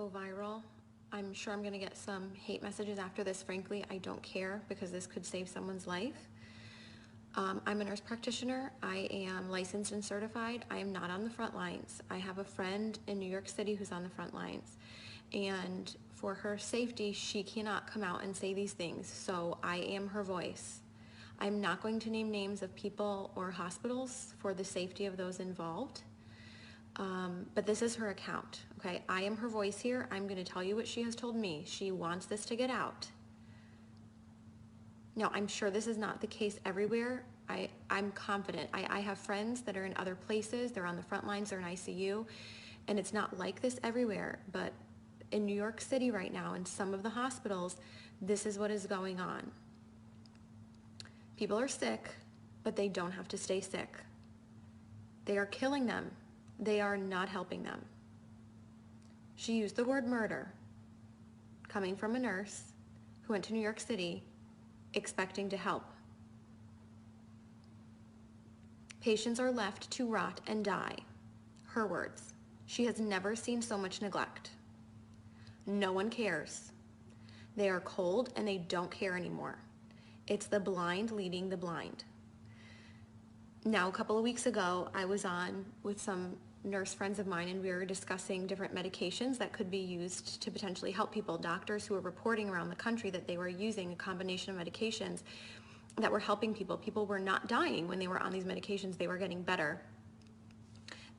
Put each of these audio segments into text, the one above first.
go viral. I'm sure I'm gonna get some hate messages after this. Frankly, I don't care because this could save someone's life. I'm a nurse practitioner. I am licensed and certified. I am not on the front lines. I have a friend in New York City who's on the front lines. And for her safety, she cannot come out and say these things. So I am her voice. I'm not going to name names of people or hospitals for the safety of those involved. But this is her account, okay? I am her voice here. I'm going to tell you what she has told me. She wants this to get out. Now, I'm sure this is not the case everywhere. I'm confident. I have friends that are in other places. They're on the front lines. They're in ICU. And it's not like this everywhere. But in New York City right now, in some of the hospitals, this is what is going on. People are sick, but they don't have to stay sick. They are killing them. They are not helping them. She used the word murder, coming from a nurse who went to New York City expecting to help. Patients are left to rot and die. Her words. She has never seen so much neglect. No one cares. They are cold and they don't care anymore. It's the blind leading the blind. Now, a couple of weeks ago, I was on with some nurse friends of mine and we were discussing different medications that could be used to potentially help people. Doctors who were reporting around the country that they were using a combination of medications that were helping people. People were not dying when they were on these medications. They were getting better.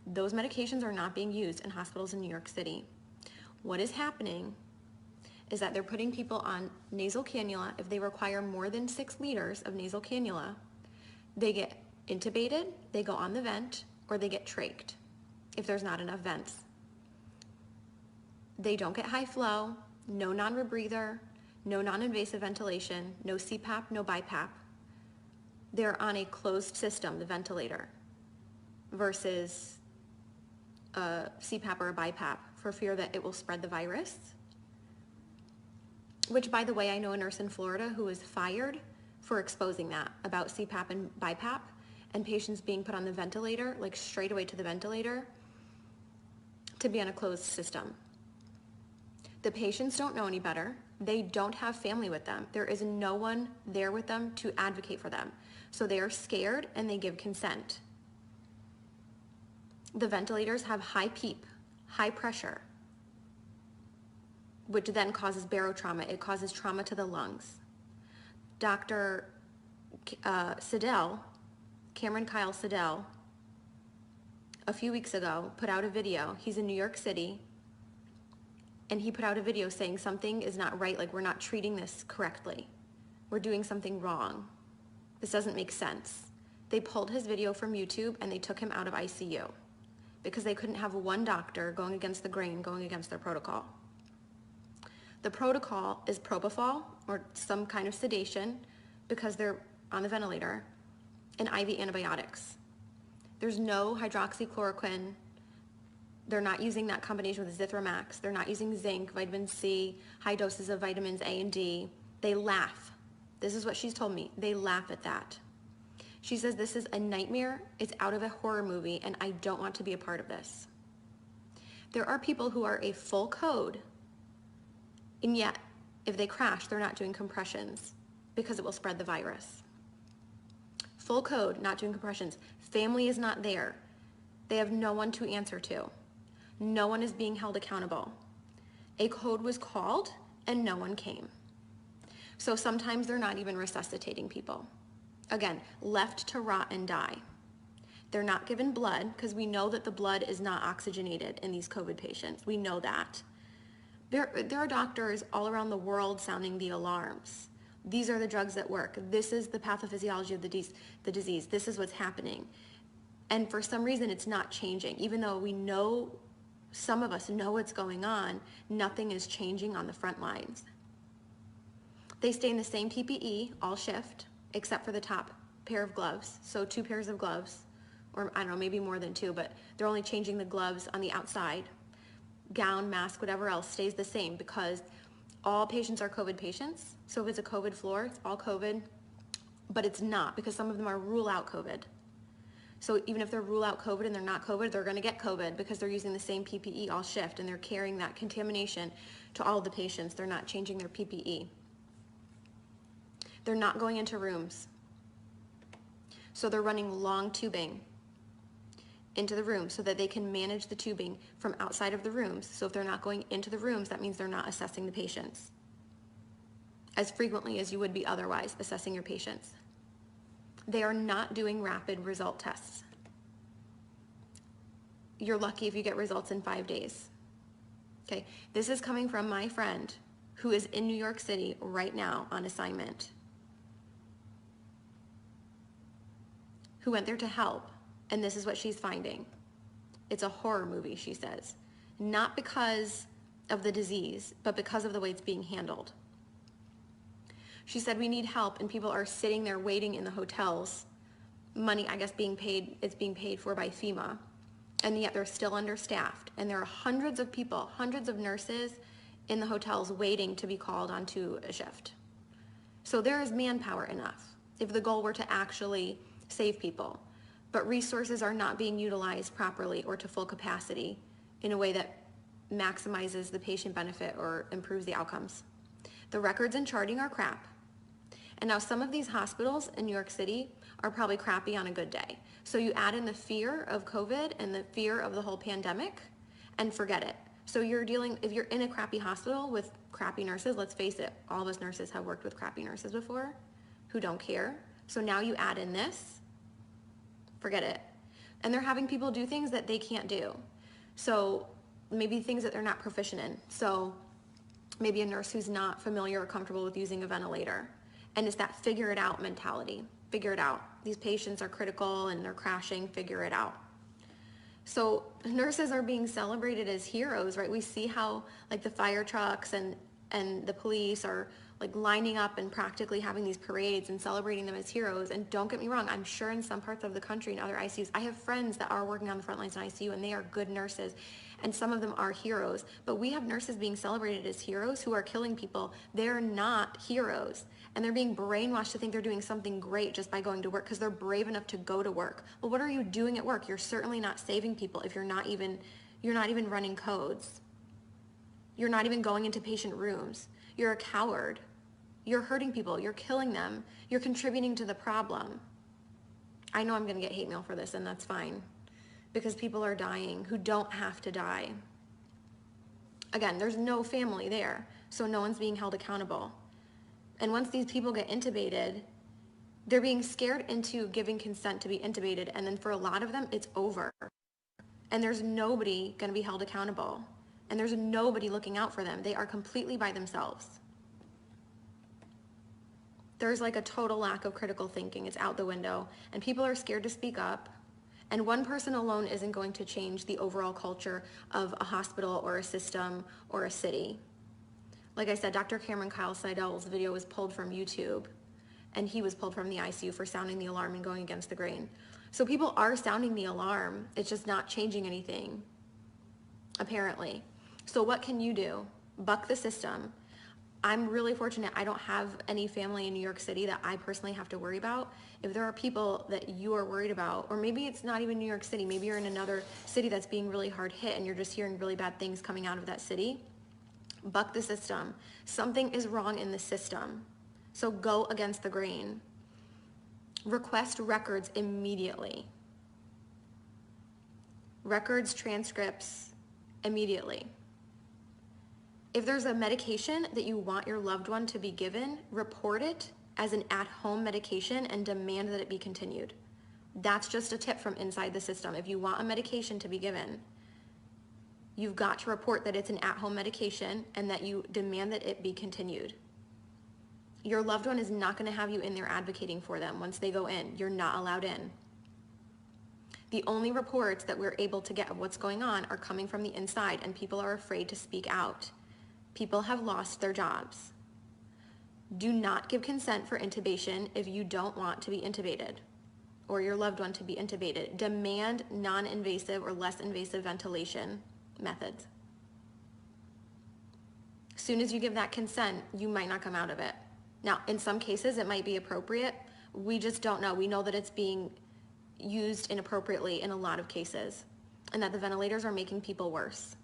Those medications are not being used in hospitals in New York City. What is happening is that they're putting people on nasal cannula. If they require more than 6 liters of nasal cannula, they get intubated, they go on the vent, or they get trached if there's not enough vents. They don't get high flow, no non-rebreather, no non-invasive ventilation, no CPAP, no BiPAP. They're on a closed system, the ventilator, versus a CPAP or a BiPAP for fear that it will spread the virus. Which, by the way, I know a nurse in Florida who was fired for exposing that about CPAP and BiPAP and patients being put on the ventilator, like straight away to the ventilator, to be on a closed system. The patients don't know any better. They don't have family with them. There is no one there with them to advocate for them. So they are scared and they give consent. The ventilators have high PEEP, high pressure, which then causes barotrauma. It causes trauma to the lungs. Dr. Siddell, Cameron Kyle Siddell, a few weeks ago put out a video. He's in New York City, and he put out a video saying something is not right, like we're not treating this correctly. We're doing something wrong. This doesn't make sense. They pulled his video from YouTube and they took him out of ICU because they couldn't have one doctor going against the grain, going against their protocol. The protocol is propofol or some kind of sedation because they're on the ventilator, and IV antibiotics. There's no hydroxychloroquine. They're not using that combination with Zithromax. They're not using zinc, vitamin C, high doses of vitamins A and D. They laugh. This is what she's told me. They laugh at that. She says this is a nightmare. It's out of a horror movie, and I don't want to be a part of this. There are people who are a full code, and yet if they crash, they're not doing compressions because it will spread the virus. Full code, not doing compressions. Family is not there. They have no one to answer to. No one is being held accountable. A code was called and no one came. So sometimes they're not even resuscitating people. Again, left to rot and die. They're not given blood because we know that the blood is not oxygenated in these COVID patients. We know that. There are doctors all around the world sounding the alarms. These are the drugs that work. This is the pathophysiology of the disease. This is what's happening. And for some reason, it's not changing. Even though we know, some of us know what's going on, nothing is changing on the front lines. They stay in the same PPE all shift, except for the top pair of gloves. So 2 pairs of gloves, or I don't know, maybe more than 2, but they're only changing the gloves on the outside. Gown, mask, whatever else stays the same because all patients are COVID patients. So if it's a COVID floor, it's all COVID, but it's not because some of them are rule out COVID. So even if they rule out COVID and they're not COVID, they're gonna get COVID because they're using the same PPE all shift and they're carrying that contamination to all the patients. They're not changing their PPE. They're not going into rooms. So they're running long tubing into the room so that they can manage the tubing from outside of the rooms. So if they're not going into the rooms, that means they're not assessing the patients as frequently as you would be otherwise assessing your patients. They are not doing rapid result tests. You're lucky if you get results in 5 days. Okay, this is coming from my friend who is in New York City right now on assignment, who went there to help, and this is what she's finding. It's a horror movie, she says. Not because of the disease, but because of the way it's being handled. She said, we need help, and people are sitting there waiting in the hotels. Money, I guess, it's being paid for by FEMA, and yet they're still understaffed. And there are hundreds of people, hundreds of nurses in the hotels waiting to be called onto a shift. So there is manpower enough if the goal were to actually save people. But resources are not being utilized properly or to full capacity in a way that maximizes the patient benefit or improves the outcomes. The records and charting are crap. And now some of these hospitals in New York City are probably crappy on a good day. So you add in the fear of COVID and the fear of the whole pandemic and forget it. So if you're in a crappy hospital with crappy nurses, let's face it, all of us nurses have worked with crappy nurses before who don't care. So now you add in this, forget it. And they're having people do things that they can't do. So maybe things that they're not proficient in. So maybe a nurse who's not familiar or comfortable with using a ventilator. And it's that figure it out mentality. Figure it out. These patients are critical and they're crashing, figure it out. So nurses are being celebrated as heroes, right? We see how like the fire trucks and the police are like lining up and practically having these parades and celebrating them as heroes. And don't get me wrong, I'm sure in some parts of the country and other ICUs, I have friends that are working on the front lines in ICU and they are good nurses. And some of them are heroes, but we have nurses being celebrated as heroes who are killing people. They're not heroes. And they're being brainwashed to think they're doing something great just by going to work because they're brave enough to go to work. Well, what are you doing at work? You're certainly not saving people if you're not even running codes. You're not even going into patient rooms. You're a coward. You're hurting people. You're killing them. You're contributing to the problem. I know I'm going to get hate mail for this, and that's fine, because people are dying who don't have to die. Again, there's no family there, so no one's being held accountable. And once these people get intubated, they're being scared into giving consent to be intubated, and then for a lot of them, it's over. And there's nobody going to be held accountable. And there's nobody looking out for them. They are completely by themselves. There's like a total lack of critical thinking. It's out the window. And people are scared to speak up. And one person alone isn't going to change the overall culture of a hospital or a system or a city. Like I said, Dr. Cameron Kyle Seidel's video was pulled from YouTube, and he was pulled from the ICU for sounding the alarm and going against the grain. So people are sounding the alarm. It's just not changing anything, apparently. So what can you do? Buck the system. I'm really fortunate I don't have any family in New York City that I personally have to worry about. If there are people that you are worried about, or maybe it's not even New York City, maybe you're in another city that's being really hard hit and you're just hearing really bad things coming out of that city, buck the system. Something is wrong in the system. So go against the grain. Request records immediately. Records, transcripts, immediately. If there's a medication that you want your loved one to be given, report it as an at-home medication and demand that it be continued. That's just a tip from inside the system. If you want a medication to be given, you've got to report that it's an at-home medication and that you demand that it be continued. Your loved one is not going to have you in there advocating for them once they go in. You're not allowed in. The only reports that we're able to get of what's going on are coming from the inside, and people are afraid to speak out. People have lost their jobs. Do not give consent for intubation if you don't want to be intubated or your loved one to be intubated. Demand non-invasive or less invasive ventilation methods. As soon as you give that consent, you might not come out of it. Now, in some cases, it might be appropriate. We just don't know. We know that it's being used inappropriately in a lot of cases, and that the ventilators are making people worse.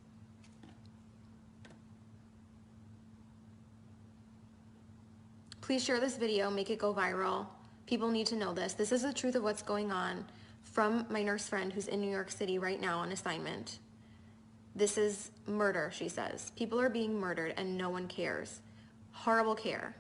Please share this video, make it go viral. People need to know this. This is the truth of what's going on from my nurse friend who's in New York City right now on assignment. This is murder, she says. People are being murdered and no one cares. Horrible care.